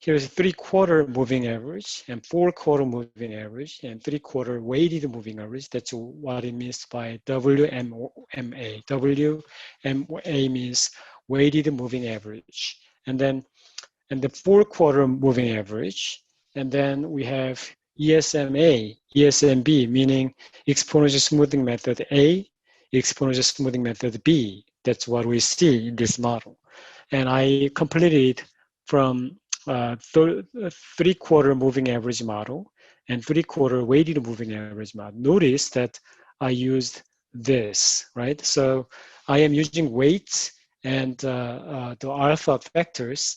here's 3/4 moving average and 4/4 moving average and 3/4 weighted moving average. That's what it means by WMA. WMA means weighted moving average. And the 4/4 moving average. And then we have ESMA, ESMB, meaning exponential smoothing method A, exponential smoothing method B. That's what we see in this model. And I completed from 3/4 moving average model and 3/4 weighted moving average model. Notice that I used this, right? So I am using weights and the alpha factors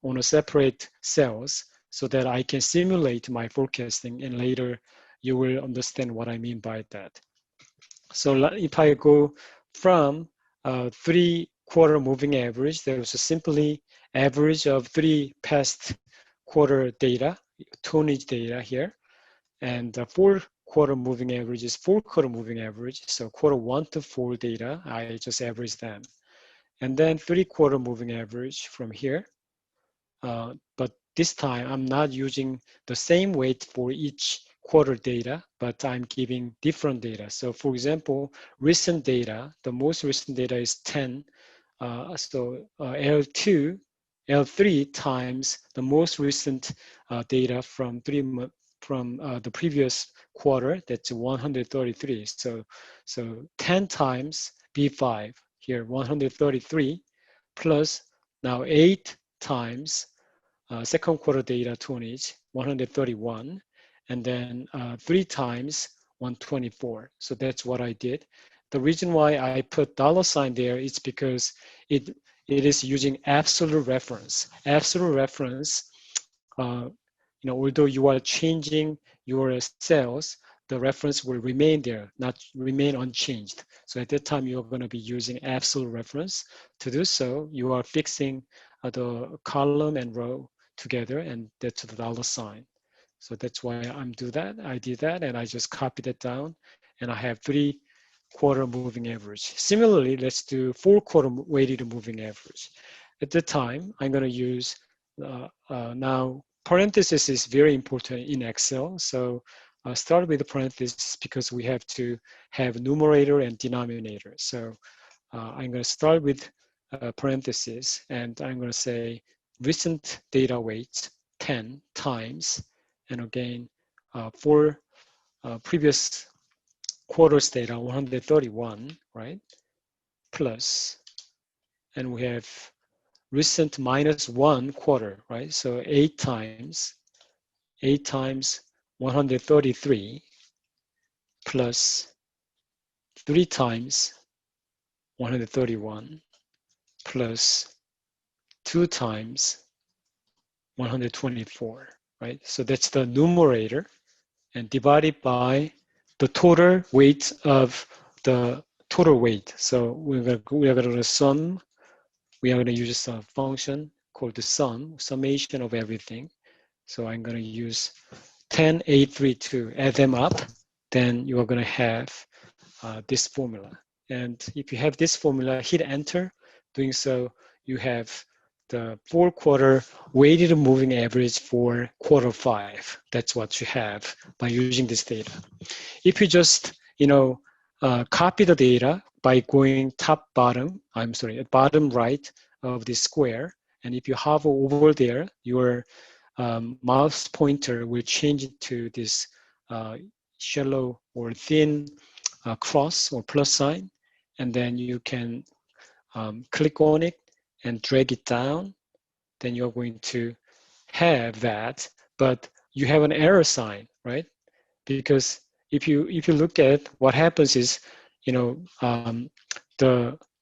on a separate cells so that I can simulate my forecasting, and later you will understand what I mean by that. So if I go from 3/4 moving average, there was simply average of 3 past quarter data, tonnage data here, and the 4/4 moving average is 4/4 moving average. So quarter 1 to 4 data, I just average them. And then 3/4 moving average from here. But this time I'm not using the same weight for each quarter data, but I'm giving different data. So for example, recent data, the most recent data is 10. L2, L3 times the most recent data from the previous quarter, that's 133. So 10 times B5 here, 133, plus now 8 times second quarter data tonnage, 131, and then 3 times 124. So that's what I did. The reason why I put $ there is because it is using absolute reference. Absolute reference, although you are changing your cells, the reference will remain there, not remain unchanged. So at that time, you're going to be using absolute reference. To do so, you are fixing the column and row together, and that's the $. So that's why I'm do that. I did that, and I just copied it down, and I have 3/4 moving average. Similarly, let's do 4/4 weighted moving average. At the time, I'm going to use now parenthesis is very important in Excel. So start with the parenthesis because we have to have numerator and denominator. So I'm going to start with parenthesis, and I'm going to say recent data weight 10 times, and again for previous quarters data 131, right? Plus, and we have recent -1 quarter, right? So 8 times 133 plus 3 times 131 plus 2 times 124, right? So that's the numerator, and divided by the total weight of the total weight. So we are going to sum. We are going to use a function called the summation of everything. So I'm going to use 10, 8, 3, 2, add them up. Then you are going to have this formula. And if you have this formula, hit enter. Doing so, you have the 4/4 weighted moving average for quarter 5. That's what you have by using this data. If you just, copy the data by going bottom right of this square, and if you hover over there, your mouse pointer will change it to this shallow or thin cross or plus sign, and then you can click on it and drag it down. Then you're going to have that, but you have an error sign, right? Because if you look at what happens is,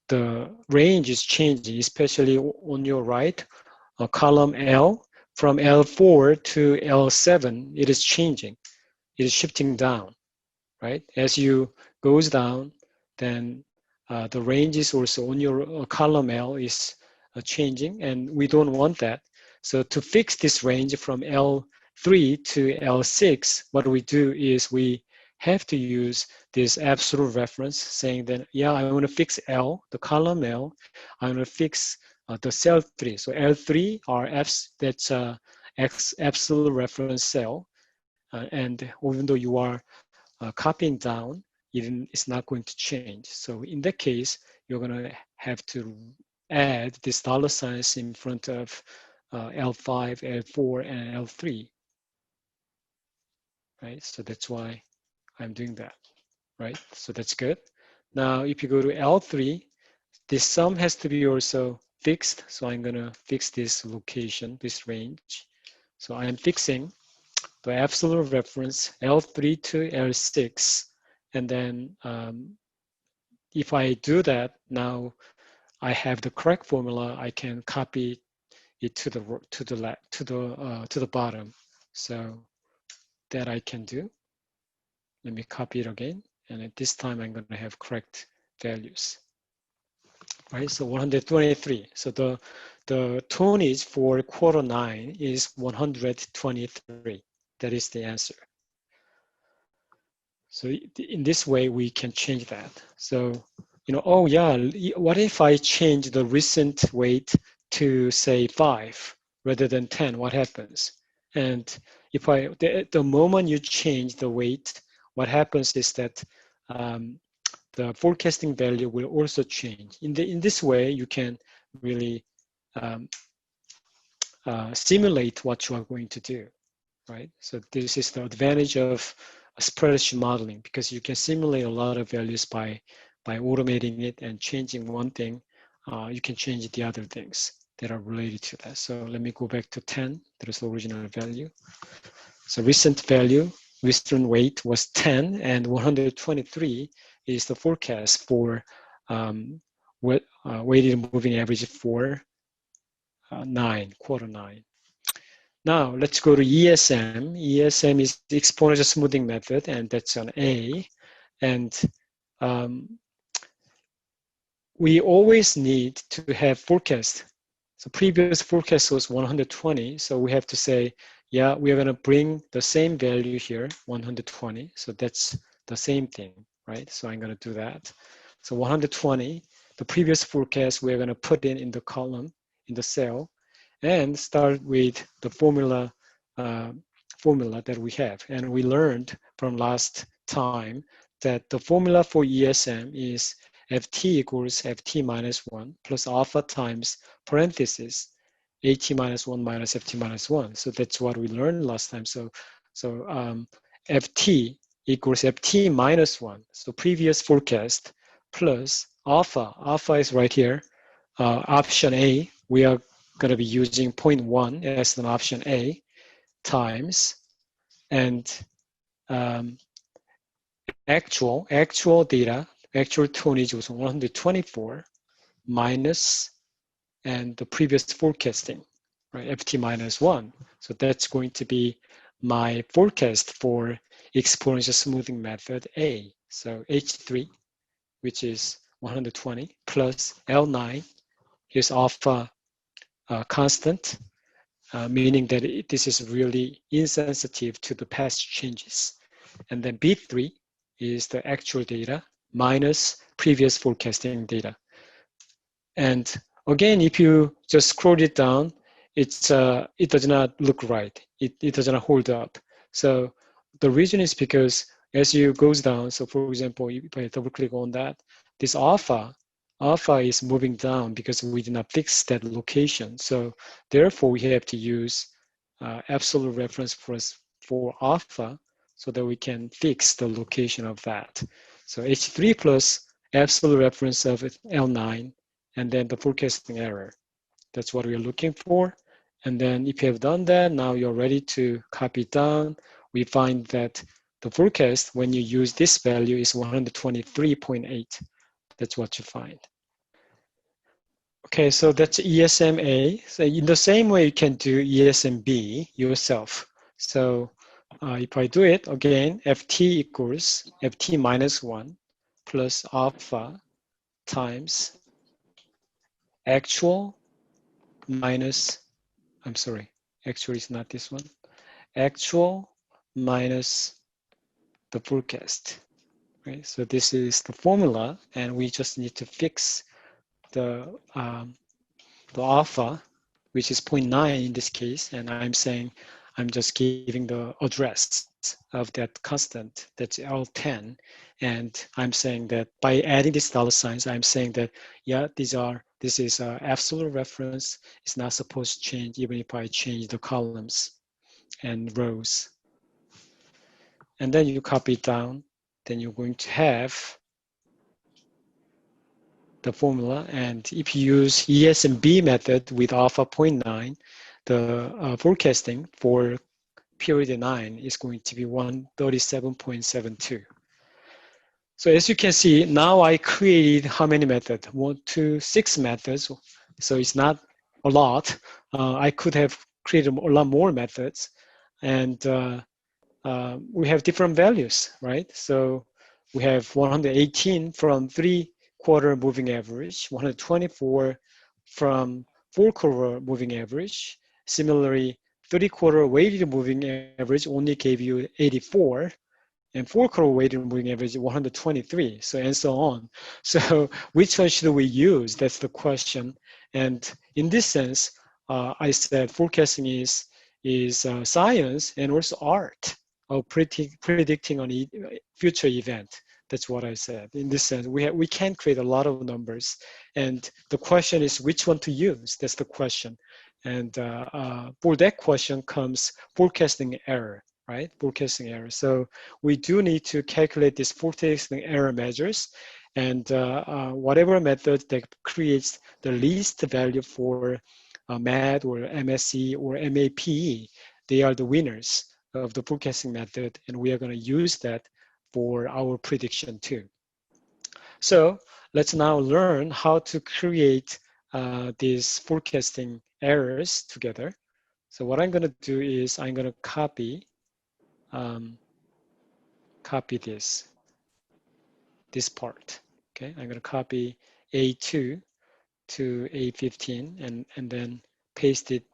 the range is changing, especially on your right, column L, from L4 to L7, it is changing. It is shifting down, right? As you goes down, then the range is also on your column L is changing, and we don't want that. So to fix this range from L3 to L6, what we do is we have to use this absolute reference saying that, yeah, I want to fix L, the column L. I want to fix the cell 3. So L3 are F's, that's absolute reference cell, and even though you are copying down, even it's not going to change. So in that case, you're going to have to add this dollar signs in front of L5, L4, and L3, right? So that's why I'm doing that, right? So that's good. Now, if you go to L3, this sum has to be also fixed. So I'm going to fix this location, this range. So I'm fixing the absolute reference L3 to L6. And then if I do that, now I have the correct formula. I can copy it to the left, to the bottom. So that I can do. Let me copy it again. And at this time, I'm going to have correct values. Right, so 123. So the tonnage for quarter 9 is 123. That is the answer. So in this way, we can change that. So, oh yeah, what if I change the recent weight to say 5 rather than 10? What happens? And if the moment you change the weight, what happens is that the forecasting value will also change. In this way, you can really simulate what you are going to do, right? So this is the advantage of spreadsheet modeling, because you can simulate a lot of values by automating it and changing one thing. You can change the other things that are related to that. So let me go back to 10. That is the original value. So recent value, recent weight was 10, and 123 is the forecast for weighted moving average for quarter 9. Now let's go to ESM. ESM is the exponential smoothing method, and that's an A. And we always need to have forecast. So previous forecast was 120, so we have to say, yeah, we are going to bring the same value here, 120. So that's the same thing, right? So I'm going to do that. So 120, the previous forecast, we're going to put in the column, in the cell, and start with the formula that we have. And we learned from last time that the formula for ESM is ft equals ft minus 1 plus alpha times parenthesis at minus 1 minus ft minus 1. So that's what we learned last time. So ft equals ft minus 1. So previous forecast plus alpha. Alpha is right here. Option A, we are going to be using 0.1 as an option A times, and actual data, actual tonnage was 124 minus, and the previous forecasting, right, ft minus 1. So that's going to be my forecast for exponential smoothing method A. So H3, which is 120, plus L9, here's alpha constant, meaning that this is really insensitive to the past changes. And then B3 is the actual data minus previous forecasting data. And again, if you just scroll it down, it does not look right. It does not hold up. So the reason is because as you goes down, so for example, if I double click on that, this alpha is moving down because we did not fix that location. So therefore, we have to use absolute reference for alpha so that we can fix the location of that. So H3 plus absolute reference of L9, and then the forecasting error. That's what we're looking for. And then if you have done that, now you're ready to copy it down. We find that the forecast, when you use this value, is 123.8. That's what you find. Okay, so that's ESMA. So in the same way, you can do ESMB yourself. So if I do it again, FT equals FT minus 1 plus alpha times actual minus, I'm sorry, actually it's not this one. Actual minus the forecast, right? So this is the formula, and we just need to fix the alpha which is 0.9 in this case, and I'm saying I'm just giving the address of that constant, that's L10, and I'm saying that by adding these dollar signs, I'm saying that, yeah, this is absolute reference. It's not supposed to change even if I change the columns and rows. And then you copy it down, then you're going to have the formula. And if you use ESMB method with alpha 0.9, the forecasting for period 9 is going to be 137.72. So as you can see, now I created how many methods? 1, 2, 6 methods. So it's not a lot. I could have created a lot more methods. And we have different values, right? So we have 118 from 3-quarter moving average, 124 from 4-quarter moving average. Similarly, 3-quarter weighted moving average only gave you 84, and 4-quarter weighted moving average 123, so and so on. So which one should we use? That's the question. And in this sense, I said forecasting is science and also art of predicting on future event. That's what I said. In this sense, we can create a lot of numbers, and the question is which one to use. That's the question. And for that question comes forecasting error, right? Forecasting error. So we do need to calculate these forecasting error measures, and whatever method that creates the least value for MAD or MSE or MAPE, they are the winners of the forecasting method, and we are going to use that for our prediction too. So let's now learn how to create these forecasting errors together. So what I'm going to do is I'm going to copy this part. Okay, I'm going to copy A2 to A15 and then paste it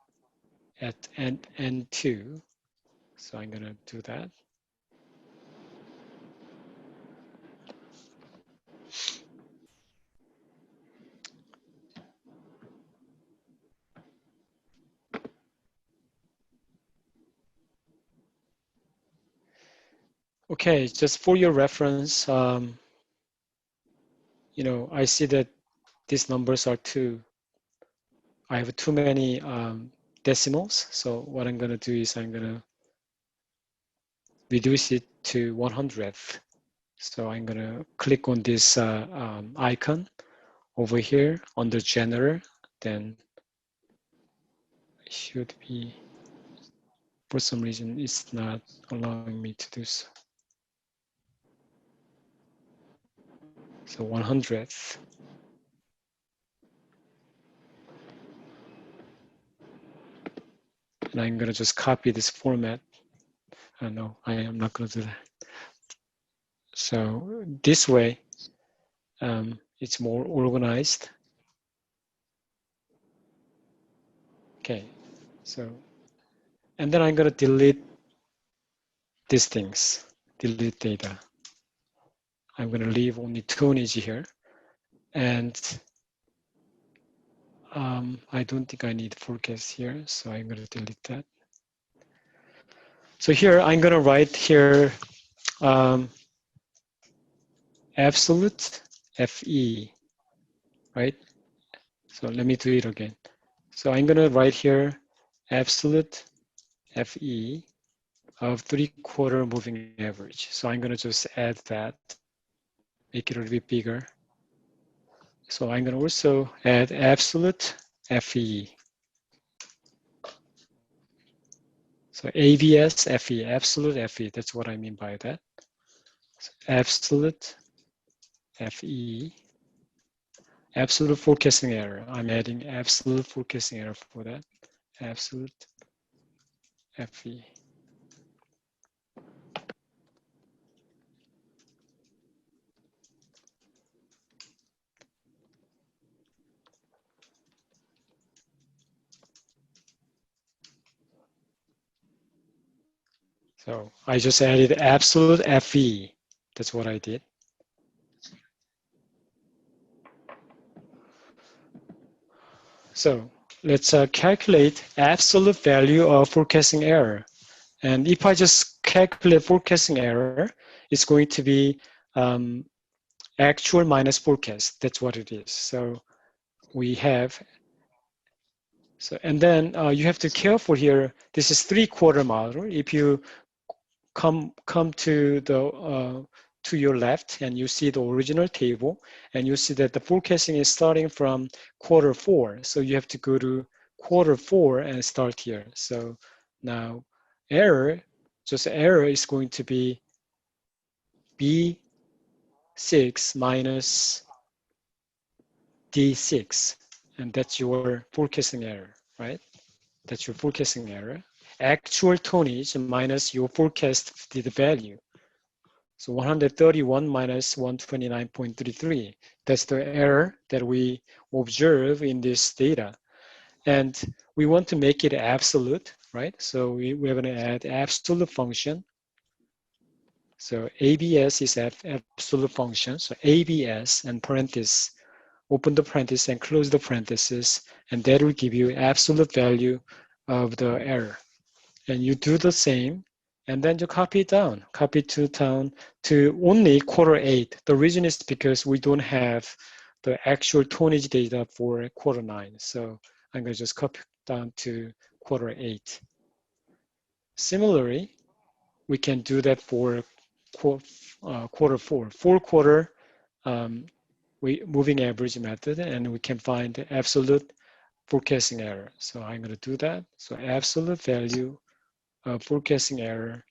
at N2. So I'm going to do that. Okay, just for your reference, you know, I see that these numbers are I have too many decimals. So what I'm going to do is I'm going to reduce it to 100th. So I'm going to click on this icon over here under general, then it should be, for some reason, it's not allowing me to do so. So 100th. And I'm going to just copy this format. No, I am not going to do that. So this way, it's more organized. Okay, so, and then I'm going to delete these things, delete data. I'm going to leave only tonnage here. And I don't think I need forecast here, so I'm going to delete that. So here, I'm going to write here absolute FE, right? So let me do it again. So I'm going to write here absolute FE of 3-quarter moving average. So I'm going to just add that, make it a little bit bigger. So I'm going to also add absolute FE. So ABS FE, absolute FE, that's what I mean by that. So absolute FE, absolute forecasting error. I'm adding absolute forecasting error for that, absolute FE. So I just added absolute FE. That's what I did. So let's calculate absolute value of forecasting error. And if I just calculate forecasting error, it's going to be actual minus forecast. That's what it is. So we have, so and then you have to careful here. This is 3/4 model. If you come to your left and you see the original table and you see that the forecasting is starting from quarter 4. So you have to go to quarter 4 and start here. So now error, just error is going to be B6 minus D6. And that's your forecasting error, right? That's your forecasting error. Actual tonnage minus your forecasted value. So 131 minus 129.33. That's the error that we observe in this data. And we want to make it absolute, right? So we're going to add absolute function. So ABS is absolute function. So ABS and parenthesis, open the parenthesis and close the parenthesis, and that will give you absolute value of the error. And you do the same, and then you copy it down, to only quarter 8. The reason is because we don't have the actual tonnage data for quarter 9. So I'm going to just copy down to quarter 8. Similarly, we can do that for quarter 4. 4/4 moving average method, and we can find the absolute forecasting error. So I'm going to do that. So absolute value of forecasting error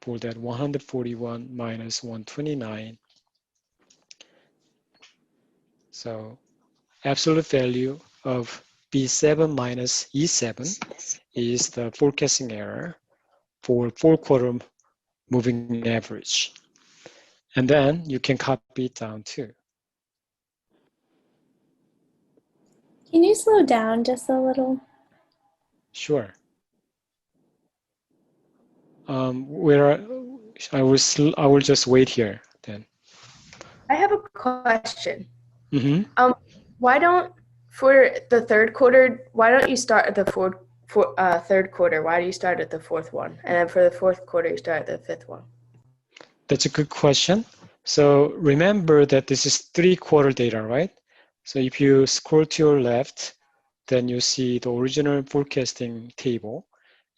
for that 141 minus 129. So absolute value of B7 minus E7 is the forecasting error for 4/4 moving average. And then you can copy it down too. Can you slow down just a little? Sure. I will just wait here then. I have a question. Mm-hmm. Why don't, for the third quarter, why don't you start at the third quarter? Why do you start at the fourth one? And then for the fourth quarter, you start at the 5th one. That's a good question. So remember that this is 3/4 data, right? So if you scroll to your left, then you see the original forecasting table.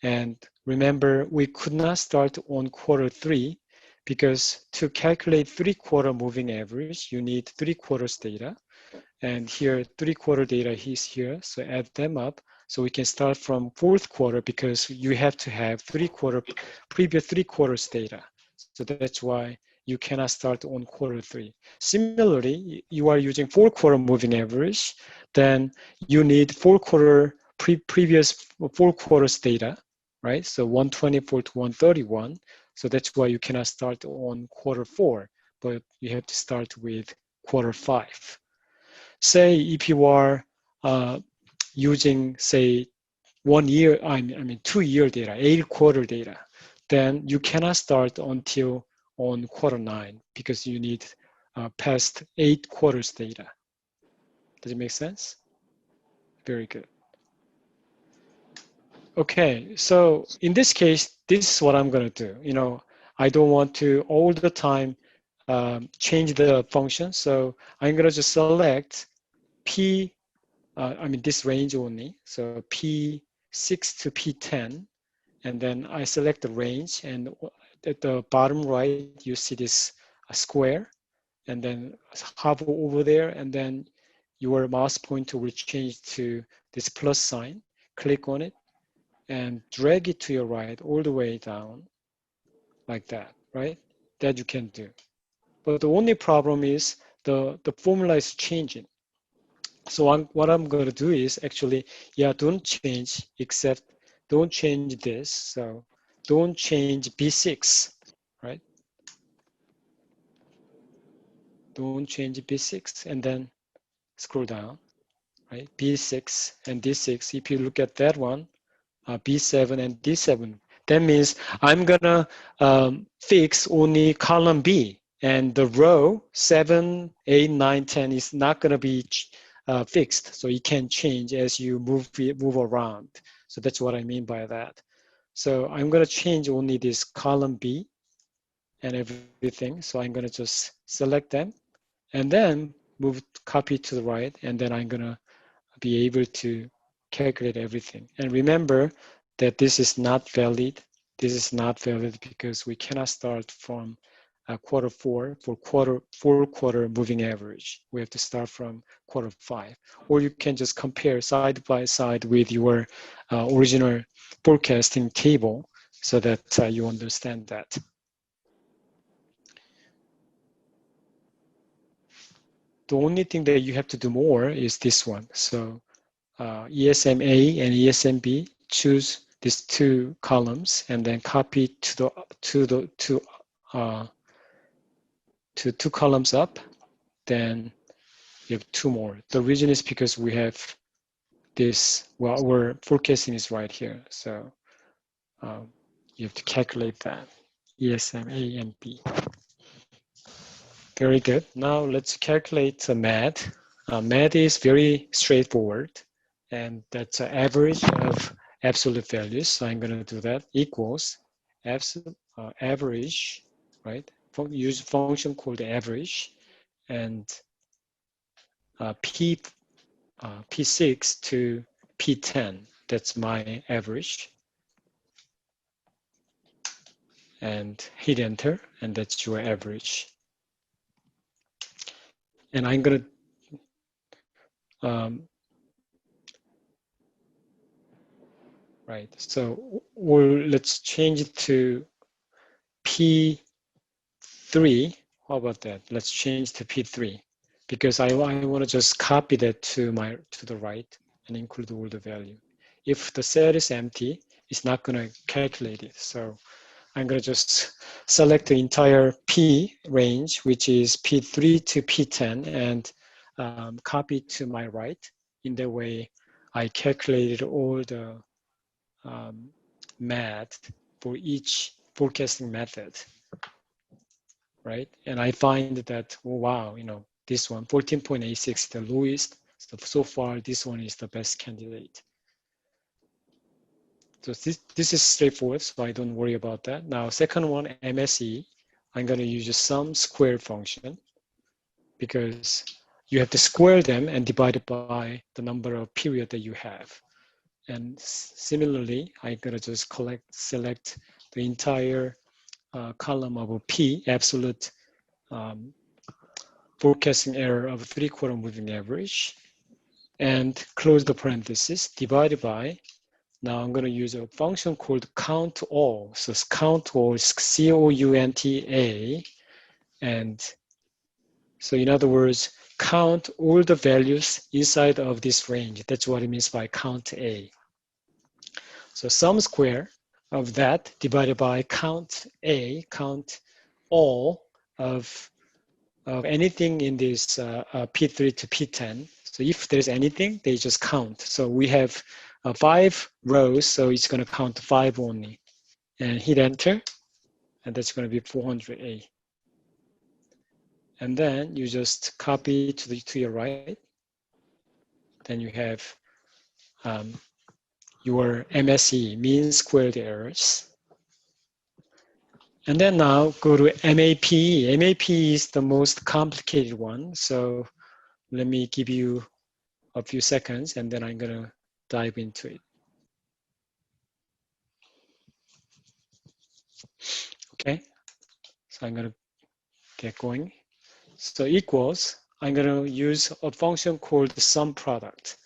And remember, we could not start on quarter 3 because to calculate 3/4 moving average, you need 3/4 data. And here, 3/4 data is here, so add them up. So we can start from 4th quarter because you have to have previous 3/4 data. So that's why you cannot start on quarter 3. Similarly, you are using 4/4 moving average, then you need previous 4/4 data, right? So 124 to 131. So that's why you cannot start on quarter 4, but you have to start with quarter 5. Say if you are using, say, 1 year, I mean 2-year data, 8/4 data, then you cannot start until on quarter 9 because you need past 8 quarters data. Does it make sense? Very good. Okay, so in this case, this is what I'm going to do. I don't want to all the time change the function, so I'm going to just select this range only, so P6 to P10, and then I select the range, and at the bottom right, you see this square, and then hover over there, and then your mouse pointer will change to this plus sign. Click on it, and drag it to your right all the way down, like that, right? That you can do. But the only problem is the formula is changing. So what I'm going to do is actually, don't change don't change this. So don't change B6, right? Don't change B6 and then scroll down, right? B6 and D6. If you look at that one, B7 and D7, that means I'm gonna fix only column B, and the row 7, 8, 9, 10 is not gonna be fixed, so it can change as you move around. So that's what I mean by that. So I'm going to change only this column B and everything. So I'm going to just select them and then move copy to the right, and then I'm going to be able to calculate everything. And remember that this is not valid. This is not valid because we cannot start from quarter four for four quarter moving average. We have to start from quarter five. Or you can just compare side by side with your original forecasting table so that you understand that. The only thing that you have to do more is this one. So ESMA and ESMB, choose these two columns and then copy to two columns up. Then you have two more. The reason is because we have this, well, our forecasting is right here. So you have to calculate that, ESM A and B. Very good. Now let's calculate MAD. MAD is very straightforward, and that's an average of absolute values. So I'm going to do that, equals average, right? Use a function called average, and P6 to P10. That's my average. And hit enter, and that's your average. And I'm going to right. So let's change it to P3. How about that? Let's change to P3 because I want to just copy that to the right and include all the value. If the cell is empty, it's not going to calculate it. So I'm going to just select the entire P range, which is P3 to P10, and copy to my right. In that way, I calculated all the MAD for each forecasting method, right? And I find that, oh, wow, this one, 14.86, the lowest. So far, this one is the best candidate. So this is straightforward, so I don't worry about that. Now, second one, MSE, I'm going to use a sum square function because you have to square them and divide it by the number of period that you have. And similarly, I'm going to just select the entire column of a P, absolute forecasting error of a 3/4 moving average, and close the parenthesis, divided by, now I'm going to use a function called count all. So count all is COUNTA, and so in other words, count all the values inside of this range. That's what it means by count A. So sum square of that divided by count A, count all of anything in this P3 to P10. So if there's anything, they just count. So we have 5 rows, so it's going to count 5 only. And hit enter, and that's going to be 400A. And then you just copy to your right. Then you have your MSE, mean squared errors. And then now go to MAPE. MAPE is the most complicated one. So let me give you a few seconds and then I'm going to dive into it. Okay, so I'm going to get going. So equals, I'm going to use a function called sum product.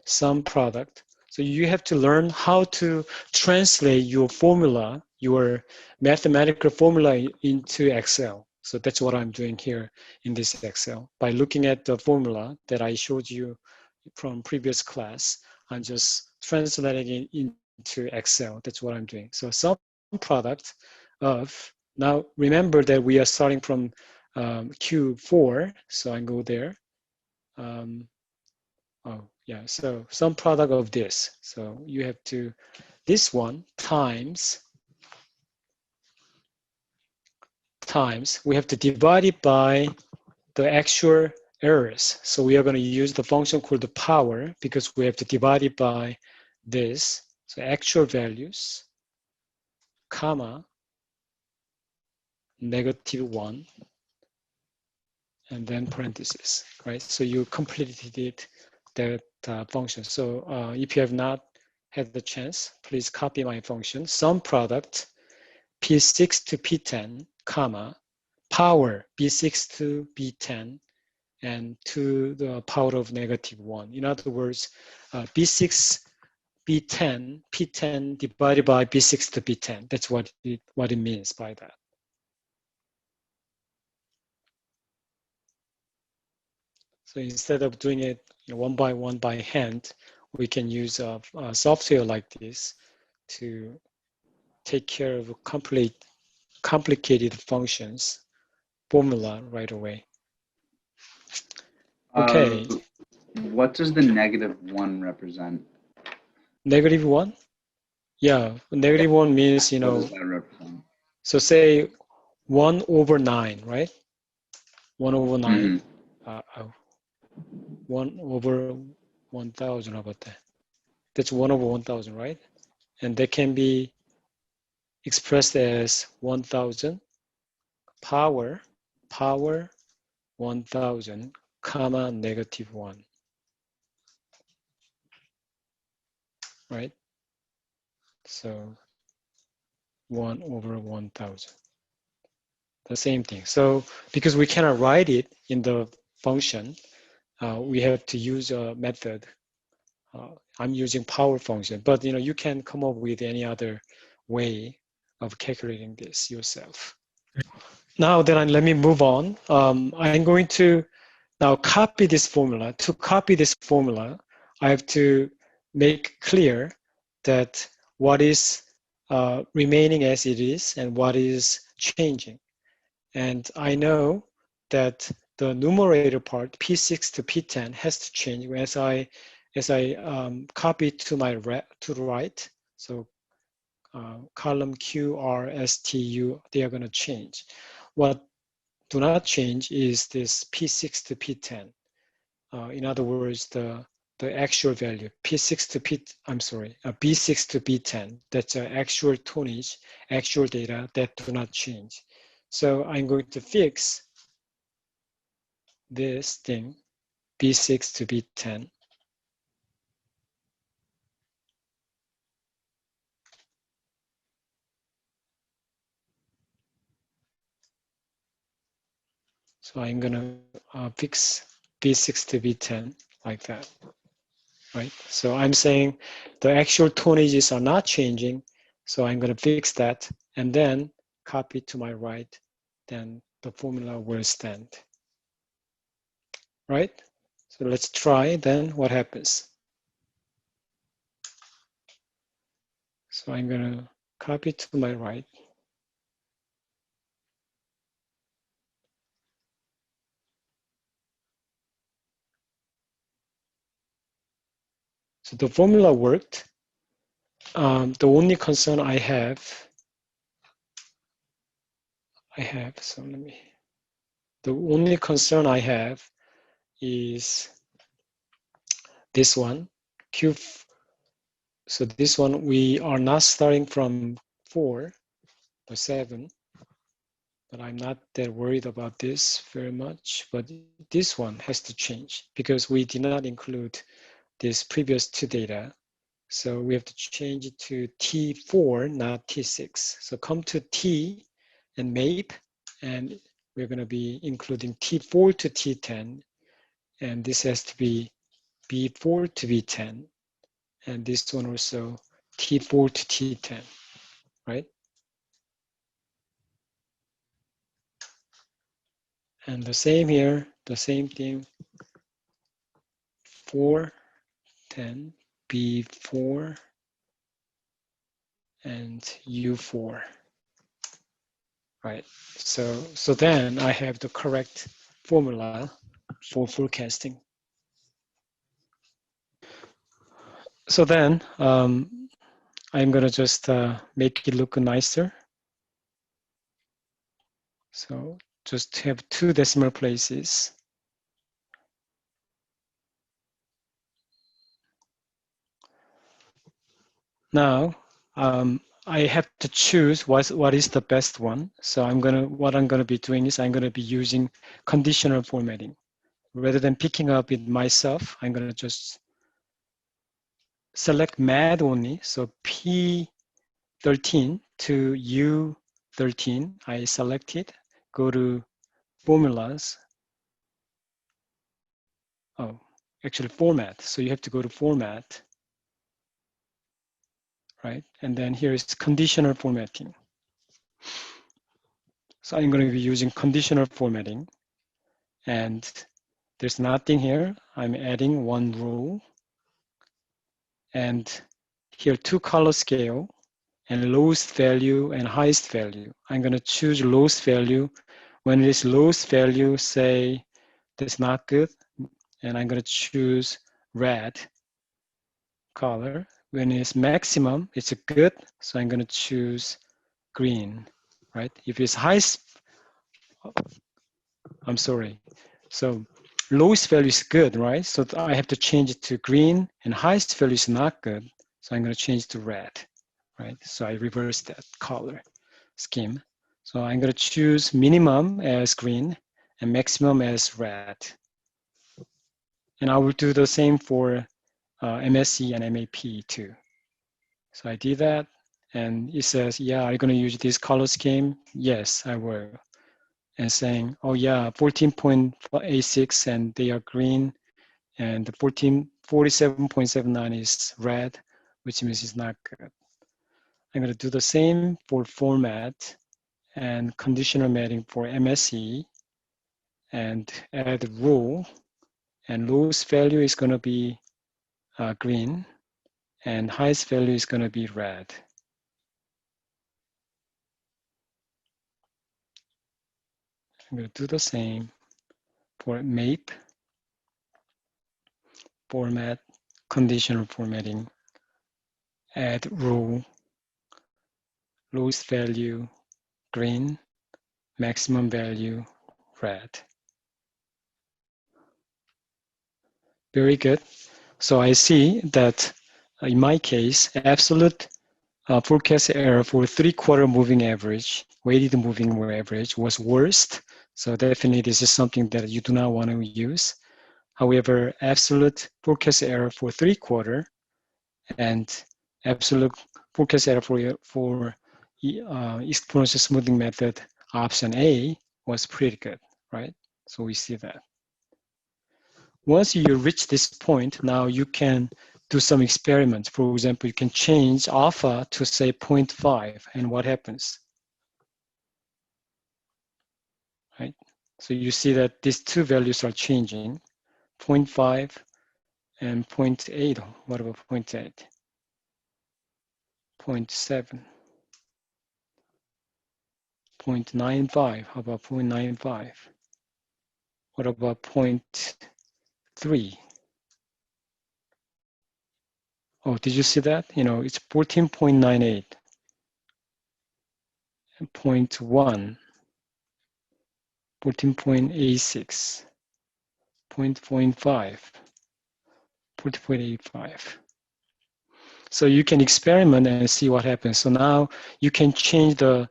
Sum product. So you have to learn how to translate your formula, your mathematical formula into Excel. So that's what I'm doing here in this Excel. By looking at the formula that I showed you from previous class, I'm just translating it into Excel. That's what I'm doing. So sum product of, now remember that we are starting from Q4, so I go there. Oh, yeah, so sum product of this. So you have to, this one times, we have to divide it by the actual errors. So we are going to use the function called the power because we have to divide it by this. So actual values, comma, -1, and then parentheses, right? So you completed that function. So if you have not had the chance, please copy my function. Sum product P6 to P10, comma, power B6 to B10, and to the power of -1. In other words, B6, B10, P10 divided by B6 to B10. That's what it means by that. So instead of doing it one by one by hand, we can use a software like this to take care of complicated functions, formula right away. Okay. What does the -1 represent? -1? Yeah, -1 means, What does that represent? so say 1/9, right? 1/9. 1/1000, how about that? That's 1/1000, right? And that can be expressed as 1000 power 1000, comma, -1, right? So 1/1000. The same thing. So because we cannot write it in the function, we have to use a method. I'm using power function, but you can come up with any other way of calculating this yourself. Now then, let me move on. I'm going to now copy this formula. To copy this formula, I have to make clear that what is remaining as it is and what is changing. And I know that the numerator part, P6 to P10, has to change as I copy to the right. So column Q, R, S, T, U, they are going to change. What do not change is this P6 to P10. In other words, the actual value, B6 to B10, that's actual tonnage, actual data that do not change. So I'm going to fix this thing, B6 to B10. So I'm gonna fix B6 to B10 like that, right? So I'm saying the actual tonnages are not changing, so I'm gonna fix that and then copy to my right, then the formula will stand, right? So let's try then what happens. So I'm gonna copy to my right. So the formula worked. The only concern I have, so let me, the only concern I have is this one, Q. So this one, we are not starting from 4 or 7, but I'm not that worried about this very much. But this one has to change because we did not include this previous 2 data. So we have to change it to T4, not T6. So come to T and MAPE, and we're going to be including T4 to T10, and this has to be B4 to B10, and this one also T4 to T10, right? And the same here, the same thing, 4, 10, B4, and U4, right? So then I have the correct formula for forecasting. So then I'm gonna just make it look nicer. So just have 2 decimal places. Now, I have to choose what is the best one. So what I'm gonna be doing is I'm gonna be using conditional formatting. Rather than picking up it myself, I'm gonna just select MAD only. So P13 to U13, I select it, go to formulas. Oh, actually format. So you have to go to format, right? And then here is conditional formatting. So I'm going to be using conditional formatting, and there's nothing here. I'm adding one row, and here 2 color scale and lowest value and highest value. I'm going to choose lowest value. When it is lowest value, say that's not good, and I'm going to choose red color. When it's maximum, it's good, so I'm going to choose green, right? If it's highest, I'm sorry. So lowest value is good, right? So I have to change it to green, and highest value is not good. So I'm going to change to red, right? So I reverse that color scheme. So I'm going to choose minimum as green and maximum as red. And I will do the same for MSE and MAP too. So I did that, and it says, yeah, are you going to use this color scheme? Yes, I will. And saying, oh yeah, 14.86 and they are green, and the 47.79 is red, which means it's not good. I'm going to do the same for format and conditional matting for MSE, and add row, and lowest value is going to be green, and highest value is going to be red. I'm going to do the same for MAP, format, conditional formatting, add row, lowest value, green, maximum value, red. Very good. So I see that in my case, absolute forecast error for 3/4 moving average, weighted moving average was worst. So definitely this is something that you do not want to use. However, absolute forecast error for 3/4 and absolute forecast error for exponential smoothing method option A was pretty good, right? So we see that. Once you reach this point, now you can do some experiments. For example, you can change alpha to say 0.5, and what happens, right? So you see that these two values are changing, 0.5 and 0.8. What about 0.8? 0.7. 0.95. How about 0.95? What about 0.3? Oh, did you see that? You know, it's 14.98, 0.1, 14.86, 0.5, 40.85. So you can experiment and see what happens. So now you can change the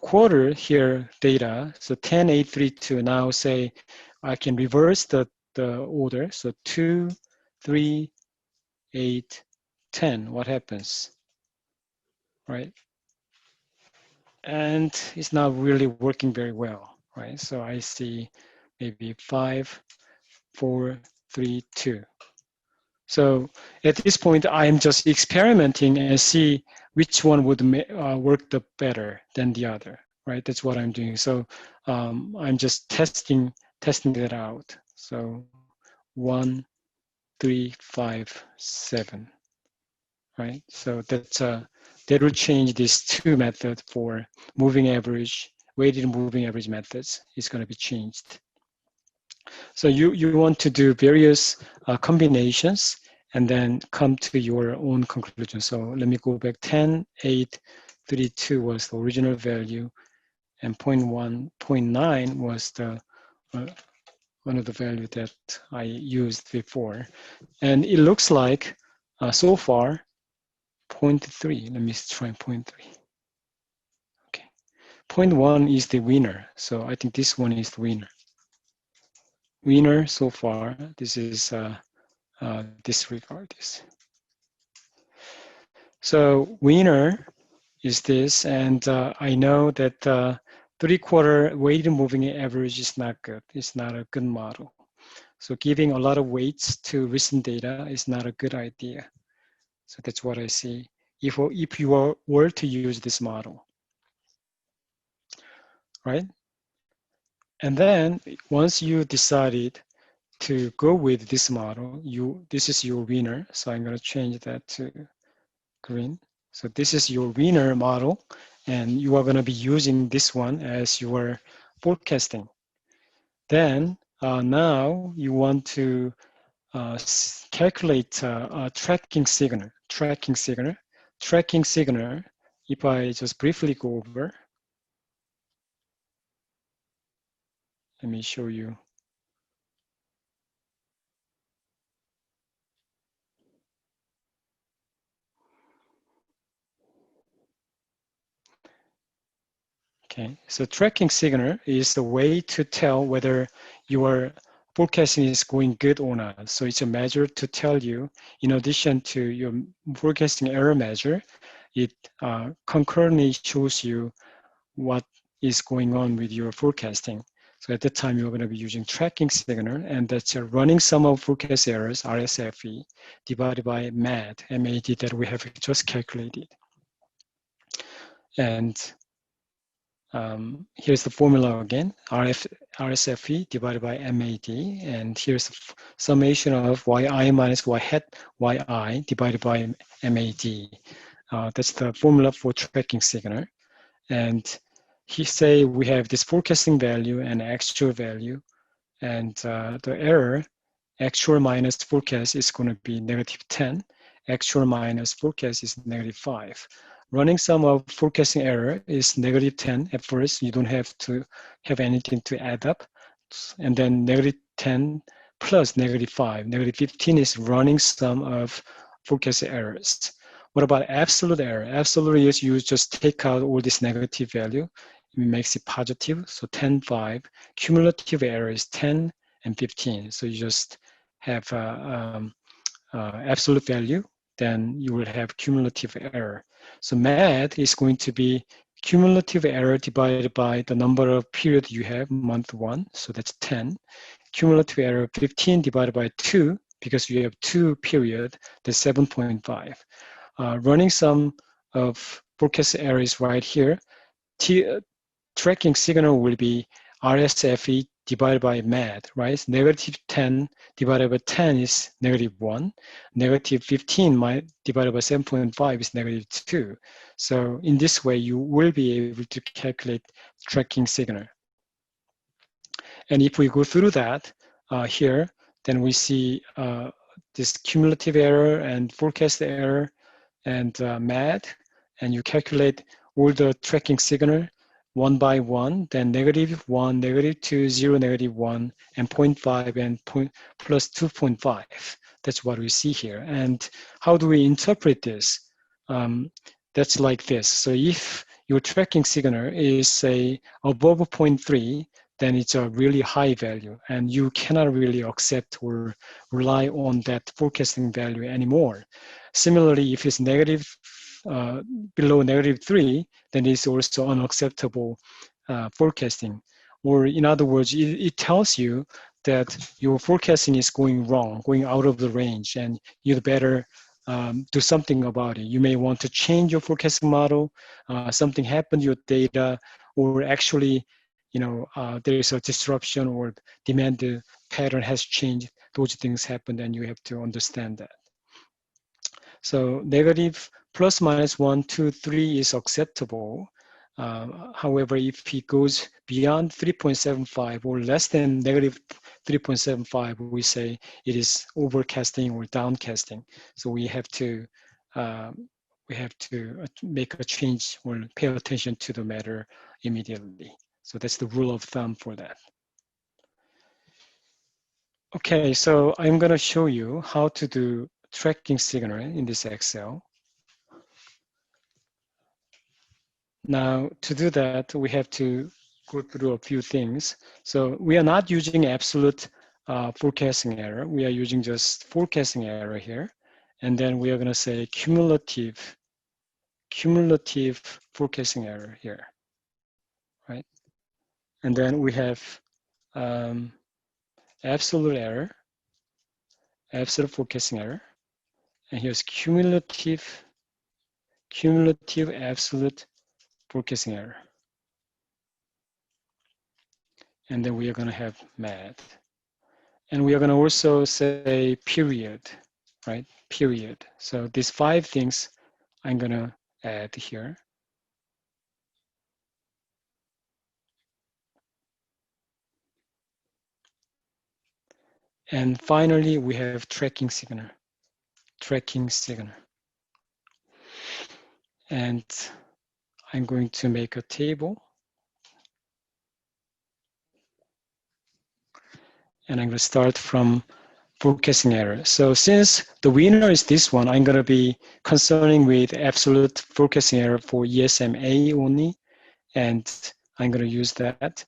quarter here data. So 10, 8, 3, 2. Now say I can reverse the order. So 2, 3, 8, 10. What happens? Right? And it's not really working very well, right? So I see maybe 5, 4, 3, 2. So at this point, I'm just experimenting and see which one would work the better than the other, right? That's what I'm doing. So I'm just testing that out. So 1, 3, 5, 7, right? So that will change these two methods for moving average, weighted moving average methods is going to be changed. So you want to do various combinations and then come to your own conclusion. So let me go back. 10, 8, 32 was the original value, and 0.1, 0.9 was the one of the value that I used before. And it looks like so far 0.3. Let me try 0.3. Okay. 0.1 is the winner. So I think this one is the winner. Winner so far, this is disregard this. So winner is this, and I know that 3/4 weighted moving average is not good. It's not a good model. So giving a lot of weights to recent data is not a good idea. So that's what I see if you were to use this model, right? And then once you decided to go with this model, this is your winner. So I'm going to change that to green. So this is your winner model, and you are going to be using this one as your forecasting. Then now you want to calculate a tracking signal. Tracking signal. If I just briefly go over, let me show you. Okay, so tracking signal is the way to tell whether your forecasting is going good or not. So it's a measure to tell you, in addition to your forecasting error measure, it concurrently shows you what is going on with your forecasting. So at that time, you're going to be using tracking signal, and that's a running sum of forecast errors, RSFE, divided by MAD, MAD that we have just calculated. And here's the formula again, RSFE divided by MAD, and here's the summation of YI minus Y hat YI divided by MAD. That's the formula for tracking signal. And he say we have this forecasting value and actual value, and the error, actual minus forecast, is going to be -10. Actual minus forecast is -5. Running sum of forecasting error is -10 at first. You don't have to have anything to add up. And then -10 plus -5. -15 is running sum of forecasting errors. What about absolute error? Absolute is you just take out all this negative value. It makes it positive. So 10, 5. Cumulative error is 10 and 15. So you just have absolute value, then you will have cumulative error. So MAD is going to be cumulative error divided by the number of periods you have, month 1, so that's 10. Cumulative error 15 divided by 2, because you have 2 periods, that's 7.5. Running sum of forecast error is right here. Tracking signal will be RSFE divided by MAD, right? -10 divided by 10 is -1. -15 divided by 7.5 is -2. So in this way, you will be able to calculate tracking signal. And if we go through that here, then we see this cumulative error and forecast error and MAD, and you calculate all the tracking signal one by one, then -1, -2, 0, -1, and 0.5 and plus 2.5. That's what we see here. And how do we interpret this? That's like this. So if your tracking signal is, say, above 0.3, then it's a really high value, and you cannot really accept or rely on that forecasting value anymore. Similarly, if it's below -3, then it's also unacceptable forecasting. Or in other words, it tells you that your forecasting is going wrong, going out of the range, and you'd better do something about it. You may want to change your forecasting model. Something happened to your data, or actually, there is a disruption or demand pattern has changed. Those things happen, and you have to understand that. So negative plus minus 1, 2, 3 is acceptable. However, if it goes beyond 3.75 or less than -3.75, we say it is overcasting or downcasting. So we have to make a change or pay attention to the matter immediately. So that's the rule of thumb for that. Okay, so I'm going to show you how to do tracking signal in this Excel. Now, to do that, we have to go through a few things. So we are not using absolute forecasting error. We are using just forecasting error here. And then we are going to say cumulative forecasting error here, right? And then we have absolute error, absolute forecasting error. And here's cumulative absolute forecasting error. And then we are going to have MAD. And we are going to also say period, right? Period. So these 5 things I'm going to add here. And finally, we have tracking signal. And I'm going to make a table. And I'm going to start from forecasting error. So since the winner is this one, I'm going to be concerning with absolute forecasting error for ESMA only. And I'm going to use that.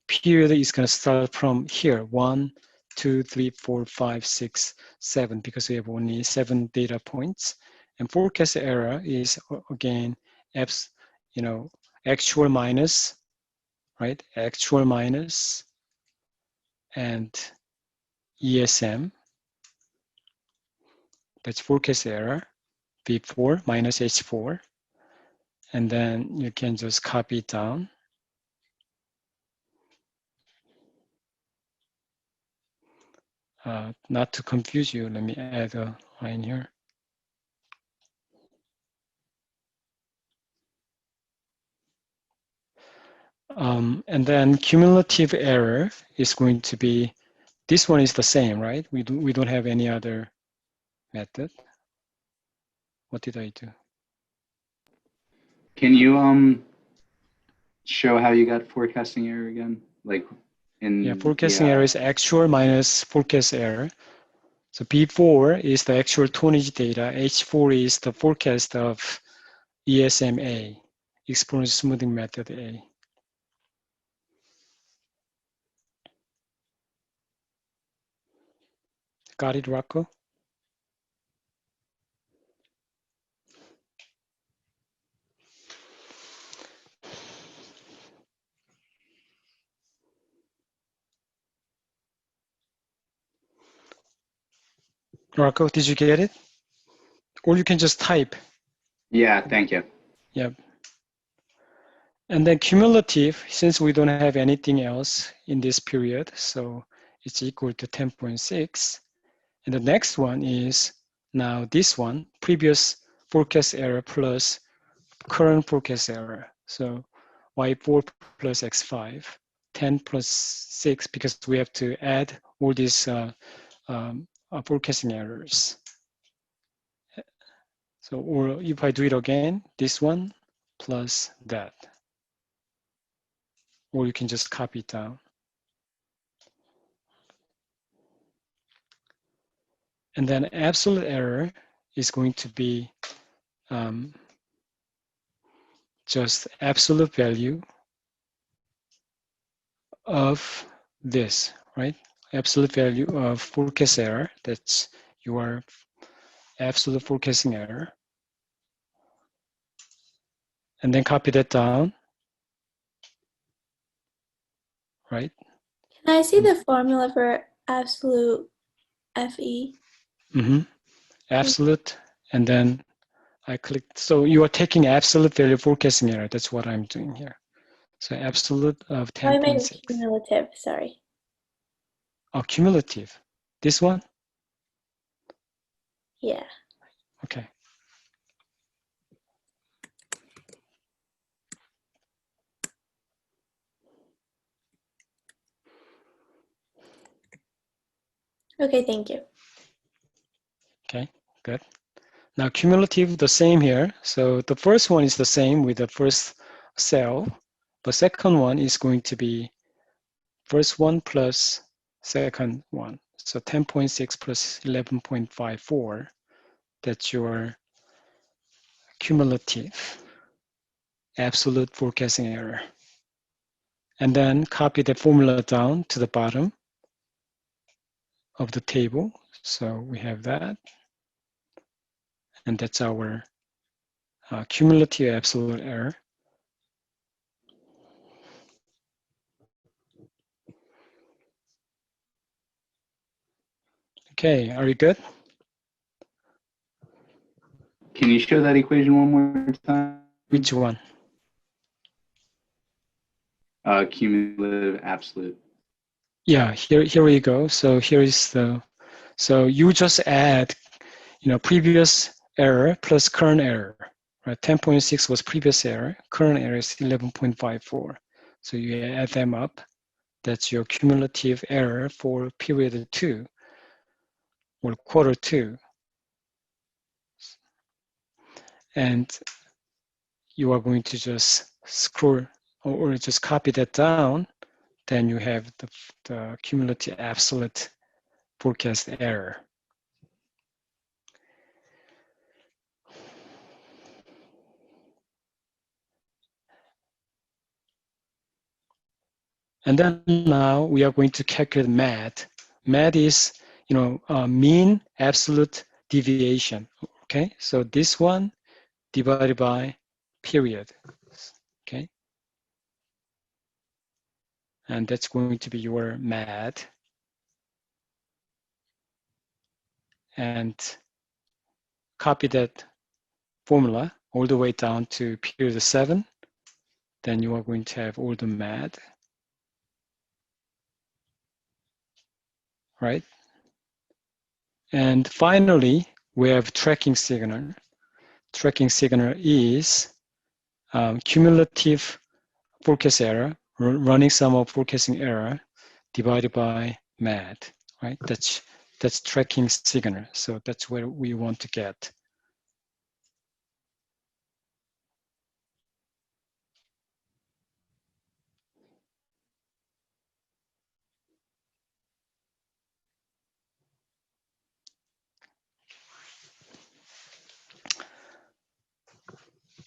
Period is going to start from here, 1, 2, 3, 4, 5, 6, 7, because we have only 7 data points. And forecast error is again, actual minus, right? Actual minus and ESM. That's forecast error, V4 minus H4. And then you can just copy it down. Not to confuse you, let me add a line here. And then cumulative error is going to be, this one is the same, right? We don't have any other method. What did I do? Can you show how you got forecasting error again? Like in Forecasting error is actual minus forecast error. So B4 is the actual tonnage data. H4 is the forecast of ESMA, exponential smoothing method A. Got it, Rocco? Rocco, did you get it? Or you can just type. Yeah, thank you. Yep. And then cumulative, since we don't have anything else in this period, so it's equal to 10.6. And the next one is now this one, previous forecast error plus current forecast error. So Y4 plus X5, 10 plus 6, because we have to add all these forecasting errors. So, or if I do it again, this one plus that. Or you can just copy it down. And then absolute error is going to be just absolute value of this, right? Absolute value of forecast error. That's your absolute forecasting error. And then copy that down, right? Can I see the formula for absolute FE? Absolute, and then I clicked. So you are taking absolute value forecasting error. That's what I'm doing here. So absolute of 10.6. I meant cumulative, sorry. Oh, cumulative. This one? Yeah. Okay. Okay, thank you. Okay, good. Now cumulative, the same here. So the first one is the same with the first cell. The second one is going to be first one plus second one. So 10.6 plus 11.54. That's your cumulative. absolute forecasting error. And then copy the formula down to the bottom of the table. So we have that. And that's our cumulative absolute error. Okay, are you good? Can you show that equation one more time? Which one? Cumulative absolute. Yeah, here we go. So here is so you just add, previous error plus current error, right? 10.6 was previous error, current error is 11.54. So you add them up. That's your cumulative error for period 2 or quarter 2. And you are going to just scroll or just copy that down. Then you have the cumulative absolute forecast error. And then now we are going to calculate MAD. MAD is, mean absolute deviation. Okay, so this one divided by period. Okay, and that's going to be your MAD. And copy that formula all the way down to period 7. Then you are going to have all the MAD. Right? And finally, we have tracking signal. Tracking signal is cumulative forecast error, running sum of forecasting error divided by MAD, right? That's tracking signal. So that's where we want to get.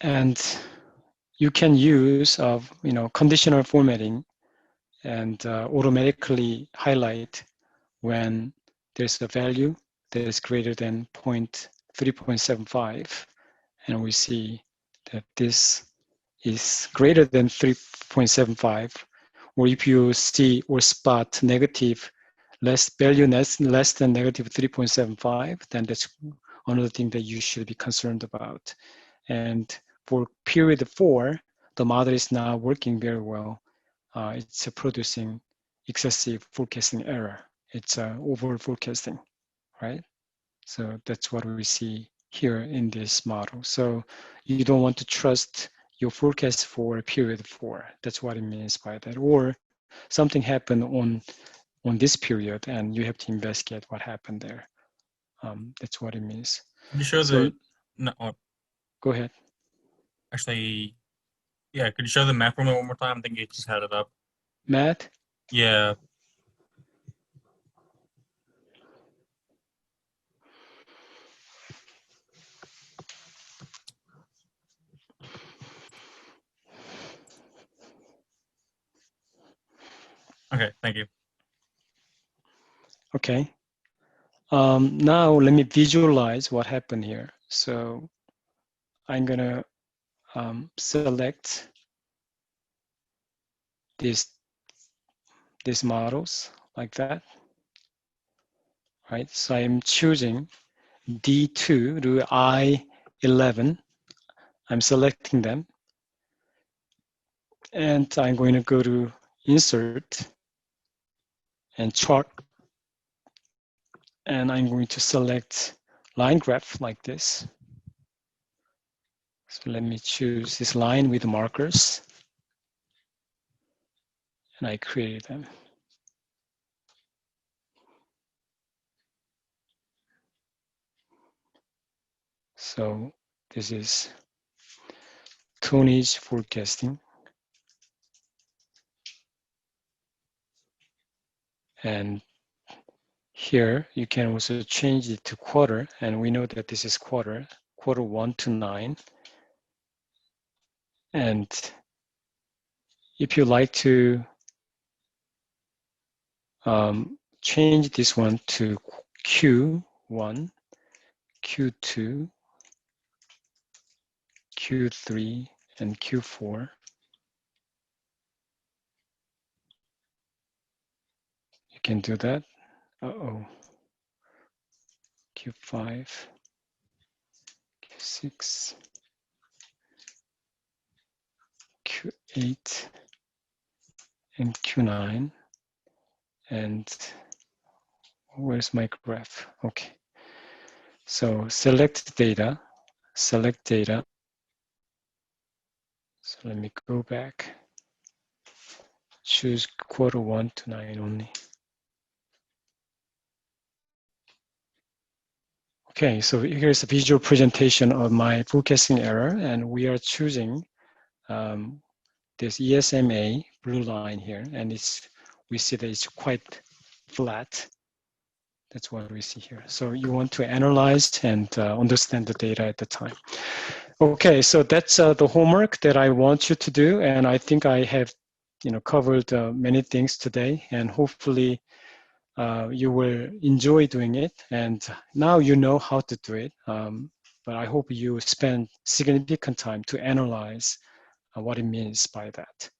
And you can use conditional formatting and automatically highlight when there's a value that is greater than 3.75, and we see that this is greater than 3.75, or if you see or spot negative value less than negative 3.75, then that's another thing that you should be concerned about. And for period 4, the model is now working very well. It's producing excessive forecasting error. It's over forecasting, right? So that's what we see here in this model. So you don't want to trust your forecast for period 4. That's what it means by that. Or something happened on this period and you have to investigate what happened there. That's what it means. Can you show So, go ahead. Actually, yeah, could you show the math formula one more time? I think you just had it up. Matt? Yeah. Okay, thank you. Okay. Now let me visualize what happened here. So I'm gonna select these models like that, right? So I'm choosing D2 to I11. I'm selecting them, and I'm going to go to Insert and Chart, and I'm going to select line graph like this. So let me choose this line with markers, and I created them. So this is tonnage forecasting. And here you can also change it to quarter, and we know that this is quarter 1 to 9. And if you like to change this one to Q1, Q2, Q3, and Q4, you can do that. Uh-oh. Q5, Q6, Q8, and Q9. And where's my graph? Okay. So select data. So let me go back. Choose quarter 1 to 9 only. Okay, so here's a visual presentation of my forecasting error, and we are choosing this ESMA blue line here, and we see that it's quite flat. That's what we see here. So you want to analyze and understand the data at the time. Okay, so that's the homework that I want you to do, and I think I have, covered many things today, and hopefully you will enjoy doing it. And now you know how to do it, but I hope you spend significant time to analyze what it means by that.